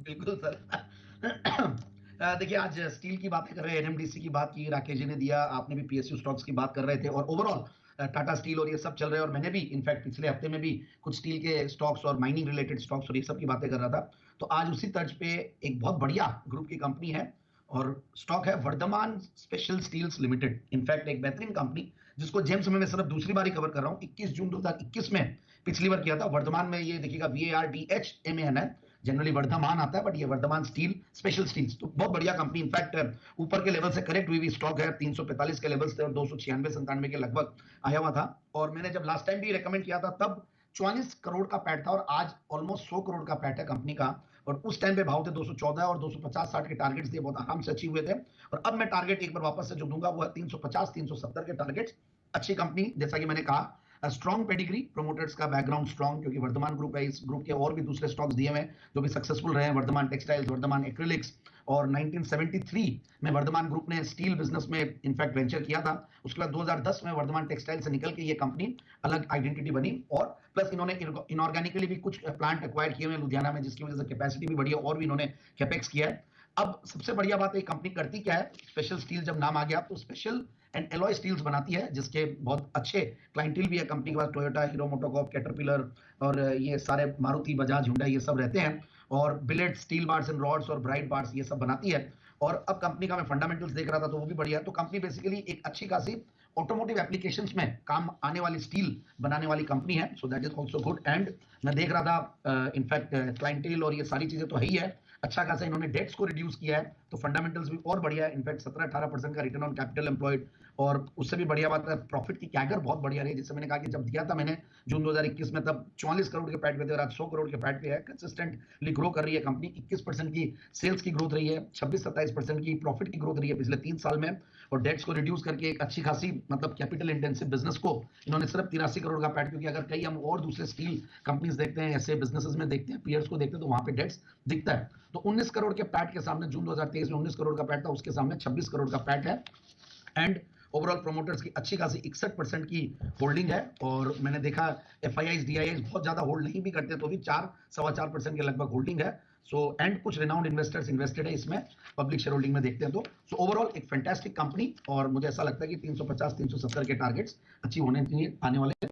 बिल्कुल सर। देखिए, आज स्टील की बातें कर रहे हैं, एनएमडीसी की बात की, राकेश जी ने दिया, आपने भी पीएसयू स्टॉक्स की बात कर रहे थे, और ओवरऑल टाटा स्टील और ये सब चल रहे हैं, और मैंने भी इनफैक्ट पिछले हफ्ते में भी कुछ स्टील के स्टॉक्स और माइनिंग रिलेटेड स्टॉक्स और ये सब की बातें कर रहा था। तो आज उसी तर्ज पे एक बहुत बढ़िया ग्रुप की कंपनी है, और स्टॉक है Vardhman Special Steels Limited. In fact एक बेहतरीन कंपनी, जिसको जेम्स में मैं सिर्फ दूसरी बार ही कवर कर रहा हूँ। 21 जून 2021 में पिछली बार किया था। वर्धमान में ये देखिएगा VARDHMAN है, जनरली वर्धमान आता है, बट ये वर्धमान स्टील स्पेशल स्टील्स, तो बहुत बढ़िया कंपनी। इनफैक्ट ऊपर के लेवल से करेक्ट हुई स्टॉक है, 345 के लेवल्स थे और 296-97 के लगभग आया हुआ था। और मैंने जब लास्ट टाइम भी रेकमेंड किया था तब 44 करोड़ का पैट था, और आज ऑलमोस्ट 100 करोड़ का पैट है कंपनी का। और उस टाइम पे भाव थे 214 और 250-60 के टारगेट्स दिए, बहुत आराम से अचीव हुए थे। और अब मैं टारगेट एक बार वापस से जो दूंगा वो है 350-370 के टारगेट्स। अच्छी कंपनी, जैसा कि मैंने कहा, स्ट्रॉन्ग पेडिग्री, प्रोमोटर्स का बैकग्राउंड स्ट्रॉन्ग, क्योंकि वर्धमान ग्रुप है। इस ग्रुप के और भी दूसरे स्टॉक्स दिए हुए जो भी सक्सेसफुल रहे हैं, वर्धमान टेक्सटाइल्स, वर्धमान एक्रिलिक्स। और 1973 में वर्धमान ग्रुप ने स्टील बिजनेस में इनफैक्ट वेंचर किया था। उसके बाद 2010 में वर्धमान टेक्सटाइल से निकल के ये कंपनी अलग आइडेंटिटी बनी, और प्लस इन्होंने इनऑर्गेनिकली भी कुछ प्लांट एक्वायर किए हुए हैं लुधियाना में, जिसकी वजह से कैपेसिटी भी बढ़ी है, और भी इन्होंने कैपेक्स किया है। अब सबसे बढ़िया बात है, कंपनी करती क्या है। स्पेशल स्टील जब नाम आ गया, तो स्पेशल एंड एलॉय स्टील्स बनाती है, जिसके बहुत अच्छे क्लाइंटेल भी है कंपनी के पास। टोयोटा, हीरो मोटोकॉर्प, कैटरपिलर और ये सारे मारुति, बजाज, हुंडई, ये सब रहते हैं। और billet steel bars and rods और ब्राइट बार्स ये सब बनाती है। और अब कंपनी का मैं फंडामेंटल्स देख रहा था तो वो भी बढ़िया है। तो कंपनी बेसिकली एक अच्छी खासी ऑटोमोटिव एप्लीकेशंस में काम आने वाली स्टील बनाने वाली कंपनी है। So that is also good. And मैं देख रहा था इनफैक्ट क्लाइंटेल और ये सारी चीजें तो है ही है। अच्छा खासा इन्होंने डेट्स को रिड्यूस किया है, तो फंडामेंटल्स भी और बढ़िया है। इनफैक्ट 17-18% का रिटर्न ऑन कैपिटल एम्प्लॉयड, और उससे भी बढ़िया बात है प्रॉफिट की कैगर बहुत बढ़िया रही। जैसे मैंने कहा कि जब दिया था मैंने जून 2021 में, तब 44 करोड़ के पैट पे थे, और आज 100 करोड़ के पैट पे है। कंसिस्टेंटली ग्रो कर रही है कंपनी। 21% की सेल्स की ग्रोथ रही है, 26-27% की प्रॉफिट की ग्रोथ रही है पिछले 3 साल में। और डेट्स को रिड्यूस करके एक अच्छी खासी, मतलब कैपिटल इंटेंसिव बिजनेस को इन्होंने सिर्फ 83 करोड़ का पैट, क्योंकि अगर कई हम और दूसरे स्टील कंपनीज देखते हैं, ऐसे बिजनेसेस में देखते हैं, पीयर्स को देखते हैं, तो वहां पे डेट्स दिखता है। तो 19 करोड़ के पैट के सामने, जून 2023 में 19 करोड़ का पैट था, उसके सामने 26 करोड़ का पैट है। एंड ओवरऑल प्रोमोटर्स की अच्छी खासी 61% की होल्डिंग है। और मैंने देखा FIIs DIIs बहुत ज्यादा होल्ड नहीं भी करते, तो भी 4-4.25% के लगभग होल्डिंग है। सो एंड कुछ रिनाउंड इन्वेस्टर्स इन्वेस्टेड है इसमें, पब्लिक शेयर होल्डिंग में देखते हैं तो। सो ओवरऑल एक फैंटास्टिक कंपनी, और मुझे ऐसा लगता है कि 350-370 के टारगेट्स अचीव होने चाहिए आने वाले